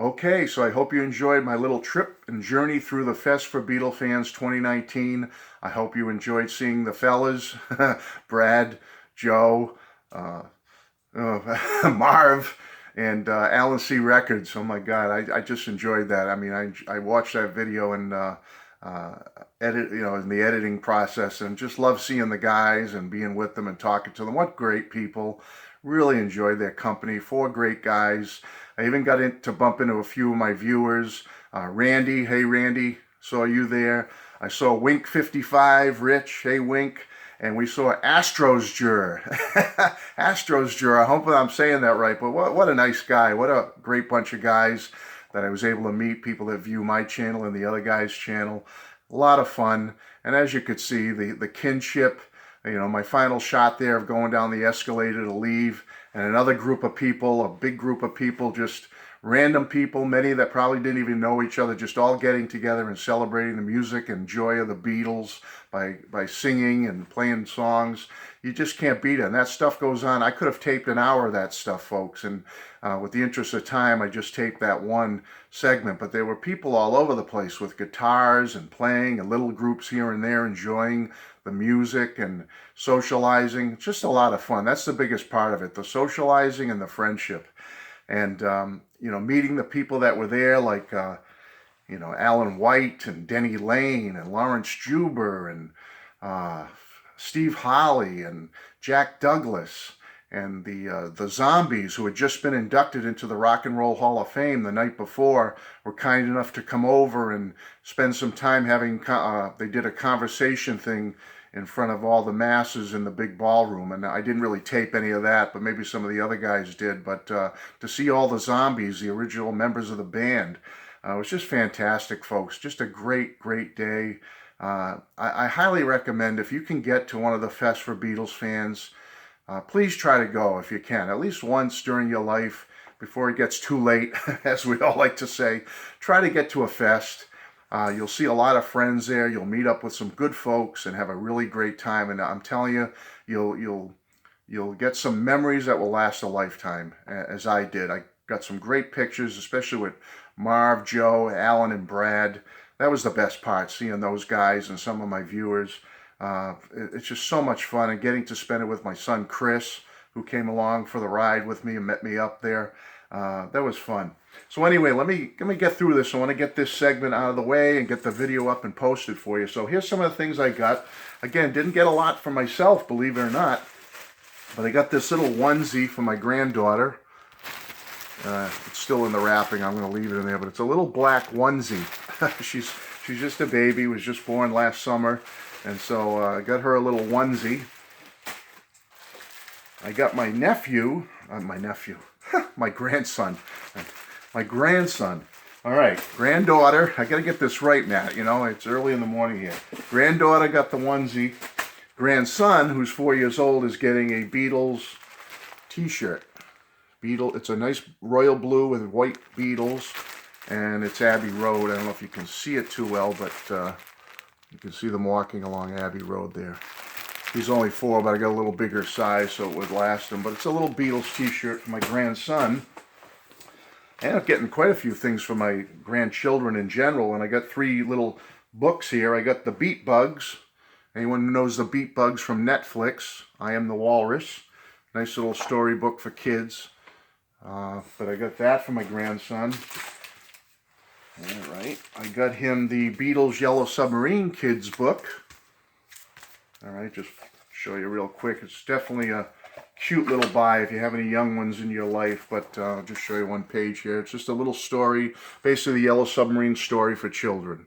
Okay, so I hope you enjoyed my little trip and journey through the Fest for Beatle Fans 2019. I hope you enjoyed seeing the fellas, Brad, Joe, uh, Marv, and Alan C. Records. Oh my God, I just enjoyed that. I mean, I watched that video and uh, in the editing process, and just love seeing the guys and being with them and talking to them. What great people! Really enjoyed their company. Four great guys. I even got to bump into a few of my viewers. Randy, hey Randy, saw you there. I saw Wink 55, Rich, hey Wink. And we saw Astros Juror. Astros Juror, I hope I'm saying that right, but what a nice guy. What a great bunch of guys that I was able to meet, people that view my channel and the other guy's channel. A lot of fun. And as you could see, the kinship, my final shot there of going down the escalator to leave, and another group of people, a big group of people, just random people, many that probably didn't even know each other, just all getting together and celebrating the music and joy of the Beatles by singing and playing songs. You just can't beat it. And that stuff goes on. I could have taped an hour of that stuff, folks. And with the interest of time, I just taped that one segment. But there were people all over the place with guitars and playing, and little groups here and there enjoying the music and socializing. It's just a lot of fun. That's the biggest part of it, the socializing and the friendship. And, meeting the people that were there, like, Alan White and Denny Lane and Lawrence Juber and Steve Holly and Jack Douglas and the Zombies, who had just been inducted into the Rock and Roll Hall of Fame the night before, were kind enough to come over and spend some time having, they did a conversation thing in front of all the masses in the big ballroom. And I didn't really tape any of that, but maybe some of the other guys did. But to see all the Zombies, the original members of the band, it was just fantastic, folks. Just a great, great day. I highly recommend, if you can get to one of the Fest for Beatles fans, please try to go if you can, at least once during your life before it gets too late, as we all like to say. Try to get to a fest. You'll see a lot of friends there. You'll meet up with some good folks and have a really great time. And I'm telling you, you'll get some memories that will last a lifetime, as I did. I got some great pictures, especially with Marv, Joe, Alan, and Brad. That was the best part, seeing those guys and some of my viewers. It's just so much fun, and getting to spend it with my son Chris, who came along for the ride with me and met me up there. That was fun. So anyway, let me get through this. I want to get this segment out of the way and get the video up and posted for you. So here's some of the things I got. Again, didn't get a lot for myself, believe it or not, but I got this little onesie for my granddaughter. It's still in the wrapping. I'm going to leave it in there, but it's a little black onesie. she's just a baby, was just born last summer, and so I got her a little onesie. I got my nephew, my grandson. My grandson. All right, granddaughter. I got to get this right, Matt. It's early in the morning here. Granddaughter got the onesie. Grandson, who's 4 years old, is getting a Beatles t-shirt. It's a nice royal blue with white Beatles, and it's Abbey Road. I don't know if you can see it too well, but you can see them walking along Abbey Road there. He's only 4, but I got a little bigger size so it would last him. But it's a little Beatles t-shirt for my grandson. I ended up getting quite a few things for my grandchildren in general, and I got 3 little books here. I got the Beat Bugs. Anyone who knows the Beat Bugs from Netflix, I Am the Walrus. Nice little storybook for kids. But I got that for my grandson. All right. I got him the Beatles Yellow Submarine Kids book. All right, just show you real quick. It's definitely a cute little buy if you have any young ones in your life, but I'll just show you one page here. It's just a little story, basically the Yellow Submarine story for children,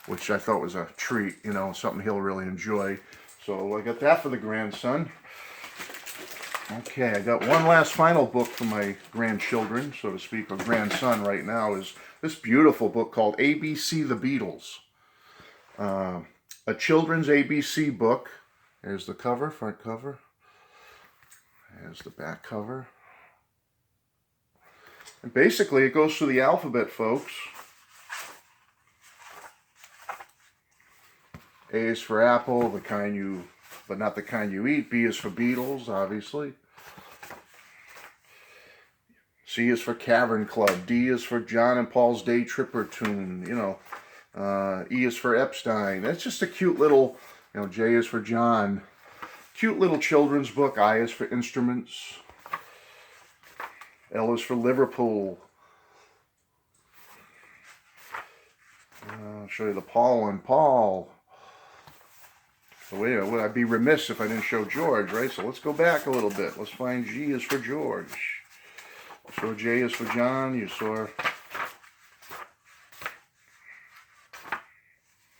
which I thought was a treat, something he'll really enjoy. So I got that for the grandson. Okay, I got one last final book for my grandchildren, so to speak, or grandson right now, is this beautiful book called ABC The Beatles. A children's ABC book. There's the cover, front cover. There's the back cover. And basically it goes through the alphabet, folks. A is for apple, but not the kind you eat. B is for Beatles, obviously. C is for Cavern Club. D is for John and Paul's Day Tripper tune. You know, E is for Epstein. That's just a cute little, you know, J is for John. Cute little children's book. I is for Instruments. L is for Liverpool. I'll show you the Paul one. Paul. So wait, would I be remiss if I didn't show George, right? So let's go back a little bit. Let's find G is for George. So J is for John. You saw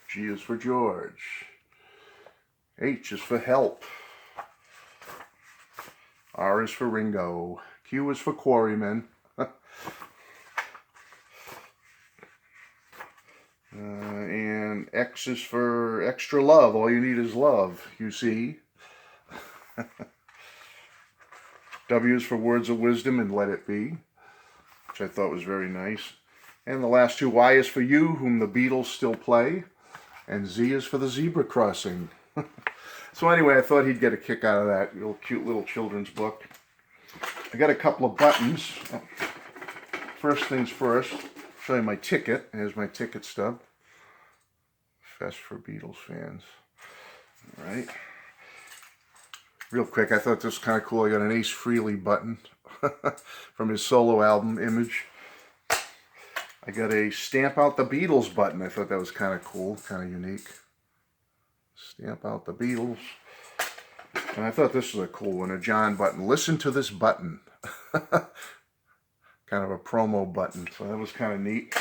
G is for George. H is for Help. R is for Ringo. Q is for Quarrymen. And X is for Extra Love. All you need is love, you see. W is for Words of Wisdom and Let It Be, which I thought was very nice. And the last two, Y is for You, whom the Beatles still play. And Z is for the Zebra Crossing. So anyway, I thought he'd get a kick out of that little cute little children's book. I got a couple of buttons. First things first, show you my ticket. Here's my ticket stub. Fest for Beatles fans. All right. Real quick, I thought this was kind of cool. I got an Ace Frehley button from his solo album, Image. I got a Stamp Out the Beatles button. I thought that was kind of cool, kind of unique. Stamp Out the Beatles. And I thought this was a cool one, a John button. Listen to this button. Kind of a promo button. So that was kind of neat.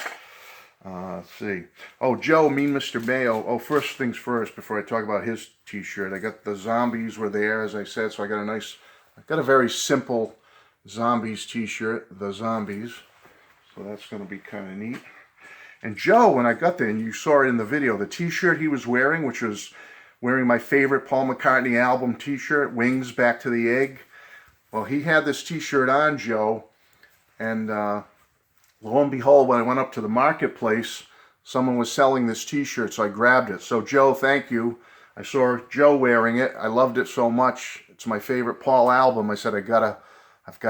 Let's see. Oh, Joe, Mean Mr. Mayo. Oh, first things first, before I talk about his t-shirt. I got the zombies were there, as I said. So I got a very simple zombies t-shirt, the zombies. So that's going to be kind of neat. And Joe, when I got there, and you saw it in the video, the t-shirt he was wearing, which was wearing my favorite Paul McCartney album t-shirt, Wings Back to the Egg. Well, he had this t-shirt on, Joe, and lo and behold, when I went up to the marketplace, someone was selling this t-shirt, so I grabbed it. So Joe, thank you. I saw Joe wearing it. I loved it so much. It's my favorite Paul album. I said, I've got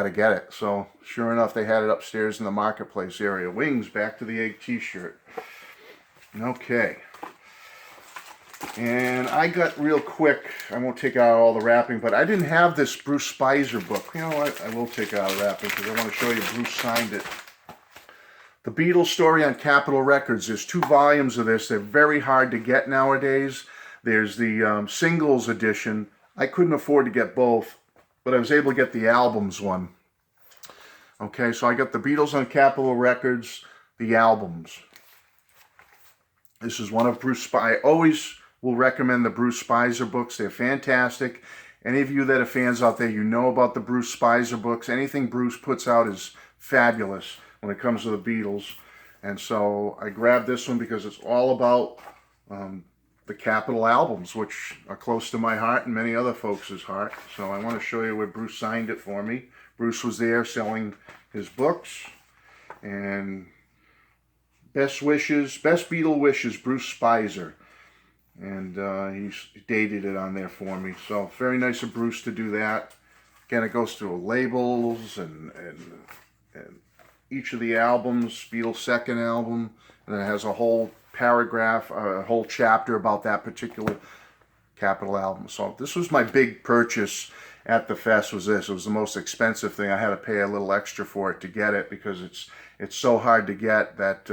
to get it. So sure enough, they had it upstairs in the marketplace area. Wings Back to the Egg t-shirt. Okay. And I got real quick, I won't take out all the wrapping, but I didn't have this Bruce Spicer book. You know what? I will take out the wrapping because I want to show you Bruce signed it. The Beatles Story on Capitol Records. There's 2 volumes of this. They're very hard to get nowadays. There's the singles edition. I couldn't afford to get both, but I was able to get the albums one. Okay, so I got the Beatles on Capitol Records, the albums. This is one of Bruce Spicer. I always will recommend the Bruce Spicer books. They're fantastic. Any of you that are fans out there, you know about the Bruce Spicer books. Anything Bruce puts out is fabulous when it comes to the Beatles. And so I grabbed this one because it's all about the Capitol albums, which are close to my heart and many other folks' heart. So I want to show you where Bruce signed it for me. Bruce was there selling his books. And best wishes, best Beatle wishes, Bruce Spicer. And he dated it on there for me. So very nice of Bruce to do that. Again, it goes through labels and each of the albums, Beatles' second album, and it has a whole paragraph, a whole chapter about that particular Capitol album. So this was my big purchase at the fest. Was this? It was the most expensive thing. I had to pay a little extra for it to get it because it's so hard to get that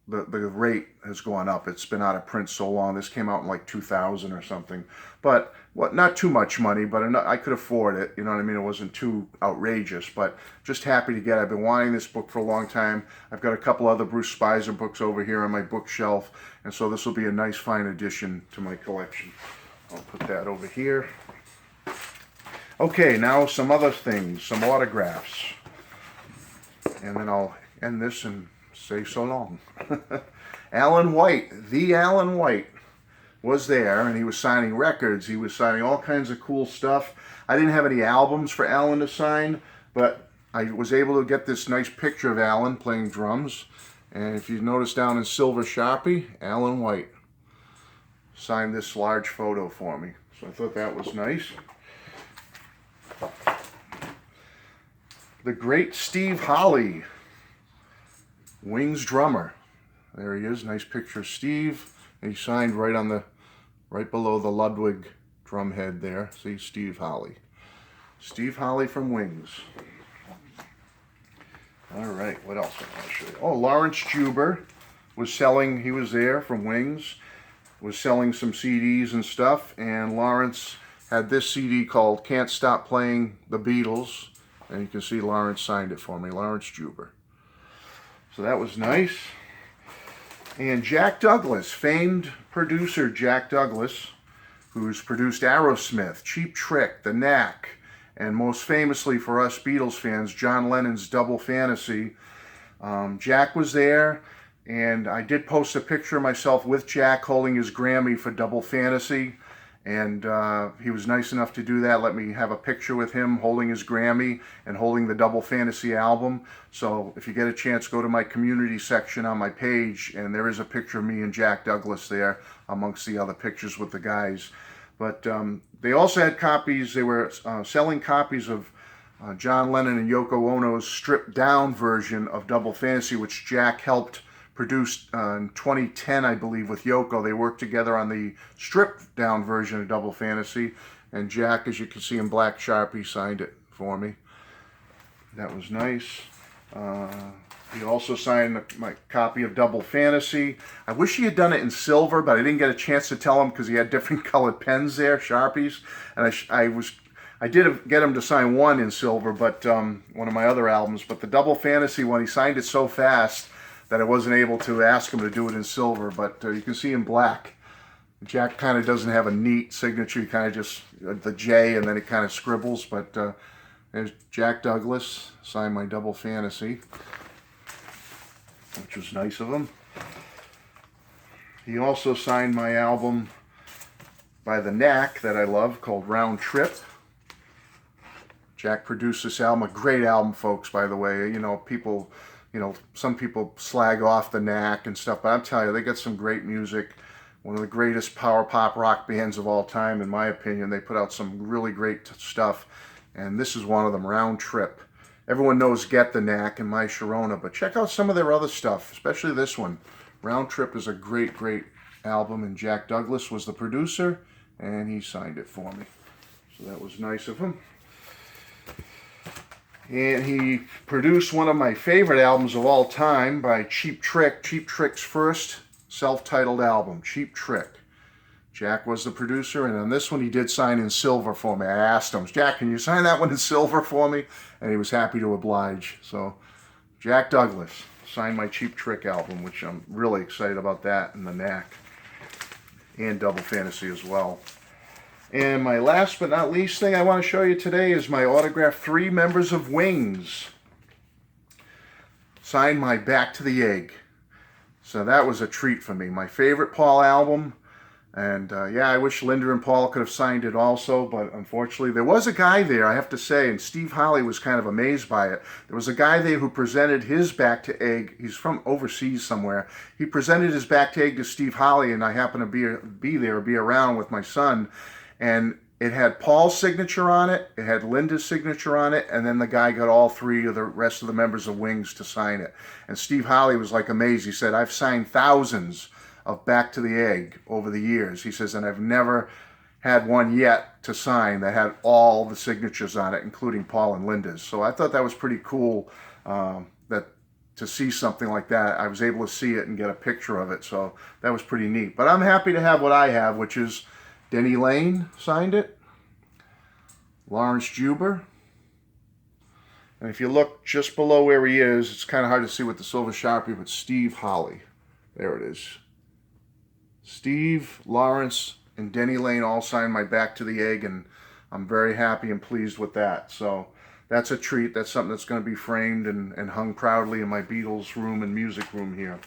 the rate has gone up. It's been out of print so long. This came out in like 2000 or something. But not too much money, but I could afford it. You know what I mean? It wasn't too outrageous, but just happy to get it. I've been wanting this book for a long time. I've got a couple other Bruce Spicer books over here on my bookshelf, and so this will be a nice, fine addition to my collection. I'll put that over here. Okay, now some other things, some autographs. And then I'll end this and say so long. Alan White, the Alan White, was there, and he was signing records. He was signing all kinds of cool stuff. I didn't have any albums for Alan to sign, but I was able to get this nice picture of Alan playing drums. And if you notice down in silver Sharpie, Alan White signed this large photo for me. So I thought that was nice. the great Steve Holley, Wings drummer. There he is, nice picture of Steve. And he signed right below the Ludwig drum head there. See, Steve Holley. Steve Holley from Wings. All right, what else I want to show you? Oh, Lawrence Juber was selling, he was there from Wings, was selling some CDs and stuff, and Lawrence had this CD called Can't Stop Playing the Beatles, and you can see Lawrence signed it for me, Lawrence Juber. So that was nice. And Jack Douglas, famed producer Jack Douglas, who's produced Aerosmith, Cheap Trick, The Knack, and most famously for us Beatles fans, John Lennon's Double Fantasy. Jack was there, and I did post a picture of myself with Jack holding his Grammy for Double Fantasy, and he was nice enough to do that, let me have a picture with him holding his Grammy and holding the Double Fantasy album. So if you get a chance, go to my community section on my page, and there is a picture of me and Jack Douglas there amongst the other pictures with the guys. But they also had copies, they were selling copies of John Lennon and Yoko Ono's stripped down version of Double Fantasy, which Jack helped produce in 2010, I believe, with Yoko. They worked together on the stripped down version of Double Fantasy, and Jack, as you can see in black Sharpie, signed it for me. That was nice. He also signed my copy of Double Fantasy. I wish he had done it in silver, but I didn't get a chance to tell him because he had different colored pens there, Sharpies. And I did get him to sign one in silver, but one of my other albums. But the Double Fantasy one, he signed it so fast that I wasn't able to ask him to do it in silver. But you can see in black, Jack kind of doesn't have a neat signature. He kind of just, the J, and then it kind of scribbles. But there's Jack Douglas, signed my Double Fantasy, which was nice of him. He also signed my album by The Knack that I love called Round Trip. Jack produced this album, a great album, folks, by the way. You know, some people slag off The Knack and stuff, but I'm telling you, they got some great music. One of the greatest power pop rock bands of all time, in my opinion. They put out some really great stuff, and this is one of them, Round Trip. Everyone knows Get the Knack and My Sharona, but check out some of their other stuff, especially this one. Round Trip is a great, great album, and Jack Douglas was the producer, and he signed it for me. So that was nice of him. And he produced one of my favorite albums of all time by Cheap Trick, Cheap Trick's first self-titled album, Cheap Trick. Jack was the producer, and on this one he did sign in silver for me. I asked him, Jack, can you sign that one in silver for me? And he was happy to oblige. So Jack Douglas signed my Cheap Trick album, which I'm really excited about that, and The Knack, and Double Fantasy as well. And my last but not least thing I want to show you today is my autographed 3 members of Wings. Signed my Back to the Egg. So that was a treat for me. My favorite Paul album. And yeah, I wish Linda and Paul could have signed it also, but unfortunately there was a guy there, I have to say, and Steve Holley was kind of amazed by it. There was a guy there who presented his Back to Egg. He's from overseas somewhere. He presented his Back to Egg to Steve Holley, and I happened to be around with my son, and it had Paul's signature on it, it had Linda's signature on it, and then the guy got all 3 of the rest of the members of Wings to sign it. And Steve Holley was like amazed. He said, I've signed thousands of Back to the Egg over the years. He says, and I've never had one yet to sign that had all the signatures on it, including Paul and Linda's. So I thought that was pretty cool, that to see something like that. I was able to see it and get a picture of it, so that was pretty neat. But I'm happy to have what I have, which is Denny Lane signed it, Lawrence Juber, and if you look just below where he is, it's kind of hard to see with the silver Sharpie, but Steve Holley. There it is. Steve, Lawrence, and Denny Lane all signed my Back to the Egg, and I'm very happy and pleased with that. So that's a treat. That's something that's going to be framed and hung proudly in my Beatles room and music room here.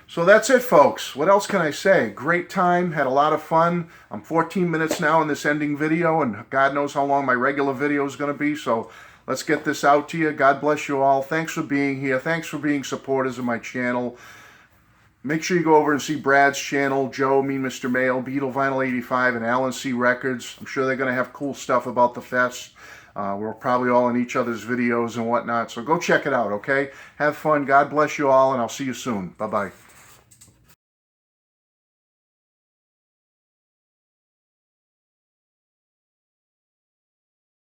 So that's it, folks. What else can I say? Great time. Had a lot of fun. I'm 14 minutes now in this ending video, and God knows how long my regular video is going to be. So let's get this out to you. God bless you all. Thanks for being here. Thanks for being supporters of my channel. Make sure you go over and see Brad's channel, Joe, Me, Mr. Mail, Beatle Vinyl 85, and Alan C. Records. I'm sure they're going to have cool stuff about the fest. We're probably all in each other's videos and whatnot. So go check it out, okay? Have fun. God bless you all, and I'll see you soon. Bye-bye.